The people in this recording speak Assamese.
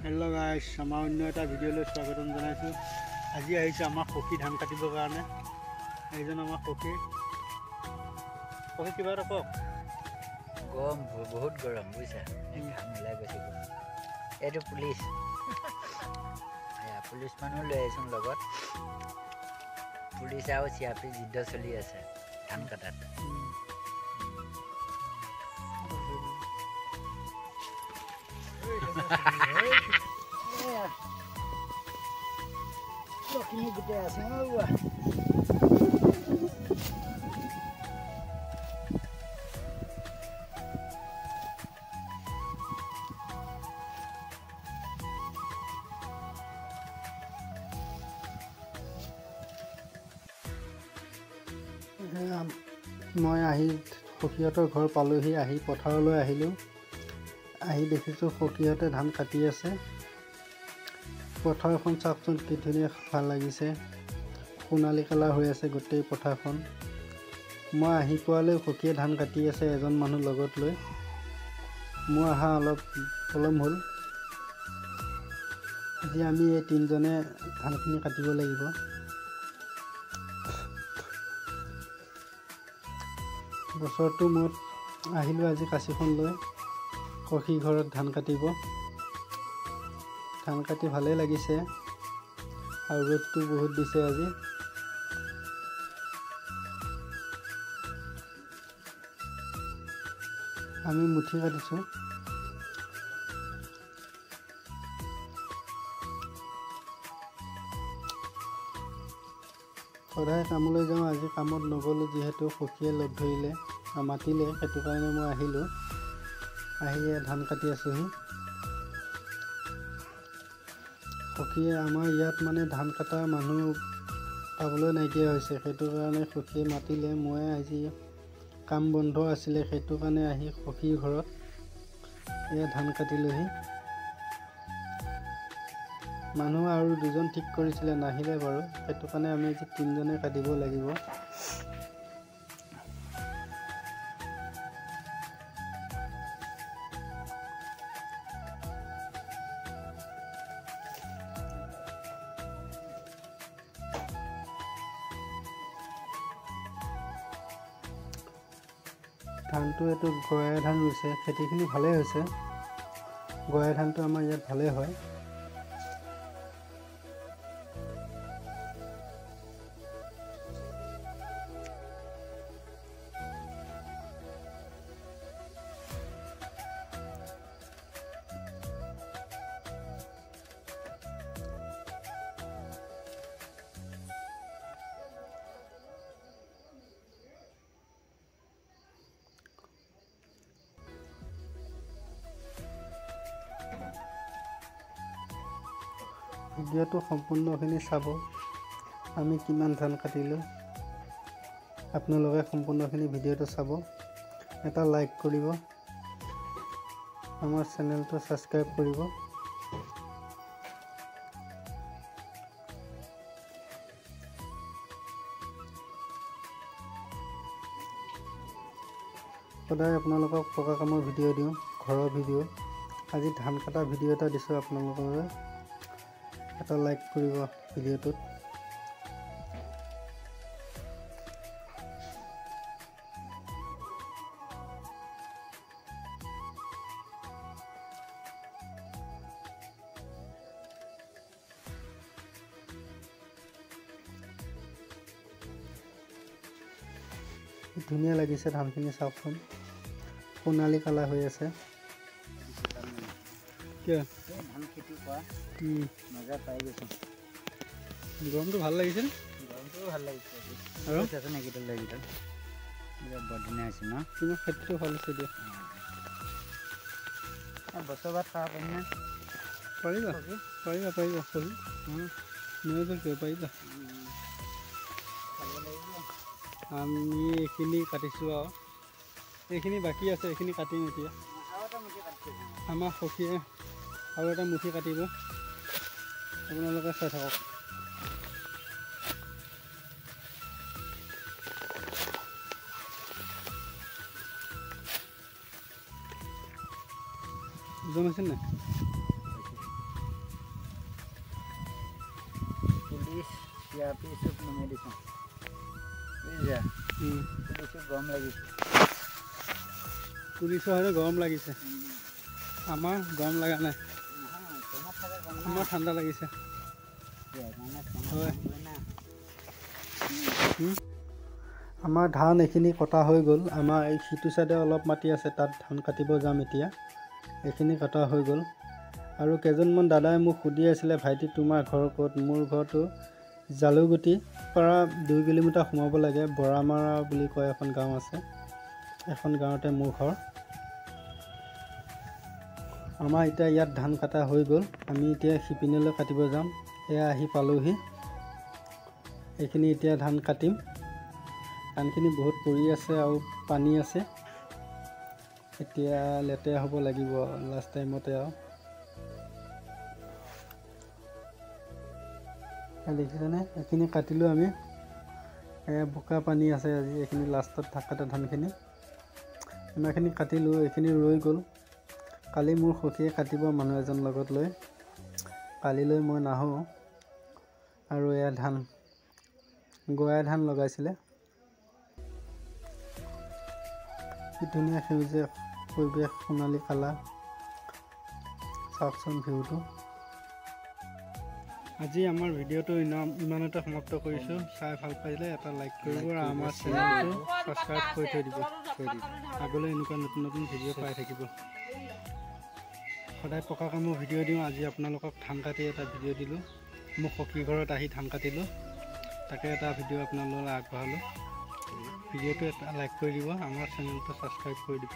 হেল্ল' গাইছ, আমাৰ অন্য এটা ভিডিঅ'লৈ স্বাগতম জনাইছোঁ। আজি আহিছোঁ আমাৰ সখী ধান কাটিবৰ কাৰণে। এইজন আমাৰ সখী কিবা এটা কওক। গৰম বহুত গৰম বুজিছা, ঘাম ওলাই গৈছে। এইটো পুলিচ পুলিচ মানুহ লৈ আহিছোঁ লগত। পুলিচ আৰু চিআৰপি যুদ্ধ চলি আছে ধান কটাত। গোটেই আছে মই আহি সখীহঁতৰ ঘৰ পালোহি। আহি পথাৰলৈ আহিলোঁ। আহি দেখিছোঁ সখীহঁতে ধান কাটি আছে। পথাৰখন চাওকচোন কি ধুনীয়া ভাল লাগিছে। সোণালী কালাৰ হৈ আছে গোটেই পথাৰখন। মই আহি পোৱালৈ সখীয়ে ধান কাটি আছে এজন মানুহ লগত লৈ। মোৰ অহা অলপ পলম হ'ল। আজি আমি এই তিনিজনে ধানখিনি কাটিব লাগিব। বছৰটোৰ মূৰত আহিলোঁ আজি কাঁচিখন লৈ সখী ঘৰত ধান কাটিব। ধান কাটি ভালেই লাগিছে আৰু ৰ'দটো বহুত দিছে আজি। আমি মুঠি কাটিছোঁ। সদায় কামলৈ যাওঁ, আজি কামত নগ'লোঁ যিহেতু সখীয়ে লগ ধৰিলে মাতিলে, সেইটো কাৰণে মই আহিলোঁ। আহি ধান কাটি আছোঁহি। সখীয়ে আমাৰ ইয়াত মানে ধান কটা মানুহ পাবলৈ নাইকিয়া হৈছে, সেইটো কাৰণে সখীয়ে মাতিলে। মই আজি কাম বন্ধ আছিলে, সেইটো কাৰণে আহি সখীৰ ঘৰত এয়া ধান কাটিলোহি। মানুহ আৰু দুজন ঠিক কৰিছিলে, নাহিলে বাৰু, সেইটো কাৰণে আমি আজি তিনিজনে কাটিব লাগিব। ধানটো এইটো গয়া ধান ৰুইছে, খেতিখিনি ভালেই হৈছে। গয়া ধানটো আমাৰ ইয়াত ভালেই হয়। ভিডিঅ'টো সম্পূৰ্ণখিনি চাব। আমি কিমান ধান কাটিলোঁ আপোনালোকে সম্পূৰ্ণখিনি ভিডিঅ'টো চাব। এটা লাইক কৰিব, আমাৰ চেনেলটো ছাবস্ক্ৰাইব কৰিব। সদায় আপোনালোকক পকা কামৰ ভিডিঅ' দিওঁ, ঘৰৰ ভিডিঅ'। আজি ধান কটা ভিডিঅ' এটা দিছোঁ আপোনালোকলৈ। এটা লাইক কৰিব ভিডিঅ'টোত। ধুনীয়া লাগিছে ধানখিনি, চাওকচোন সোণালী কালাৰ হৈ আছে। কিয় ধান খেতি কৰা মজা পাই গৈছোঁ। গৰমটো ভাল লাগিছে। গৰমটোও ভাল লাগিছে আৰু আছে নেকি এইকেইডাল বৰ ধুনীয়া হৈছে ন? তোমাৰ খেতিটো ভাল হৈছে দিয়া। বছৰ ভাত খাব পাৰিম নে? পাৰিবা পাৰিবা পাৰিবা সহি নোৱাৰিবা কিয়, পাৰিবা। আমি এইখিনি কাটিছোঁ আৰু এইখিনি বাকী আছে, এইখিনি কাটিম এতিয়া। আমাৰ সখীয়ে আৰু এটা মুঠি কাটিব, আপোনালোকে চাই থাকক। ওজন আছে নাই? এতিয়া পিছত নমাই দিছোঁ বুজিছা পিছত গৰম লাগিছে পুলিচৰ হয়তো গৰম লাগিছে আমাৰ গৰম লগা নাই আমাৰ ঠাণ্ডা লাগিছে হয় আমাৰ ধান এইখিনি কটা হৈ গ'ল আমাৰ এই সিটো চাইডে অলপ মাটি আছে তাত ধান কাটিব যাম এতিয়া এইখিনি কটা হৈ গ'ল আৰু কেইজনমান দাদাই মোক সুধি আছিলে ভাইটি তোমাৰ ঘৰ ক'ত মোৰ ঘৰটো জালুগুটিৰ পৰা 2 কিলোমিটাৰ সোমাব লাগে বৰামাৰা বুলি কয় এখন গাঁও আছে এখন গাঁৱতে মোৰ ঘৰ আমাৰ এতিয়া ইয়াত ধান কাটা হৈ গ'ল আমি এতিয়া শিপিনীলৈ কাটিব যাম এয়া আহি পালোহি এইখিনি এতিয়া ধান কাটিম ধানখিনি বহুত পৰি আছে আৰু পানী আছে এতিয়া লেতেৰা হ'ব লাগিব লাষ্ট টাইমতে আৰু দেখিছেনে এইখিনি কাটিলোঁ আমি বোকা পানী আছে আজি এইখিনি লাষ্টত থাকাতে ধানখিনি ইমানখিনি কাটিলোঁ এইখিনি ৰৈ গ'ল কালি মোৰ সখীয়ে কাটিব মানুহ এজন লগত লৈ কালিলৈ মই নাহোঁ আৰু এয়া ধান গৰাই ধান লগাইছিলে কি ধুনীয়া সেউজীয়া পৰিৱেশ সোণালী কালাৰ চাওকচোন ভিউটো আজি আমাৰ ভিডিঅ'টো ইমানতে সমাপ্ত কৰিছোঁ চাই ভাল পাইলে এটা লাইক কৰিব আৰু আমাৰ চেনেলটো ছাবস্ক্ৰাইব কৰি থৈ দিব আগলৈ এনেকুৱা নতুন নতুন ভিডিঅ' পাই থাকিব সদায় পকা কামৰ ভিডিঅ' দিওঁ আজি আপোনালোকক ধান কাটি এটা ভিডিঅ' দিলোঁ মোৰ সখী ঘৰত আহি ধান কাটিলোঁ তাকে এটা ভিডিঅ' আপোনালোকক আগবঢ়ালোঁ ভিডিঅ'টো এটা লাইক কৰি দিব আমাৰ চেনেলটো ছাবস্ক্ৰাইব কৰি দিব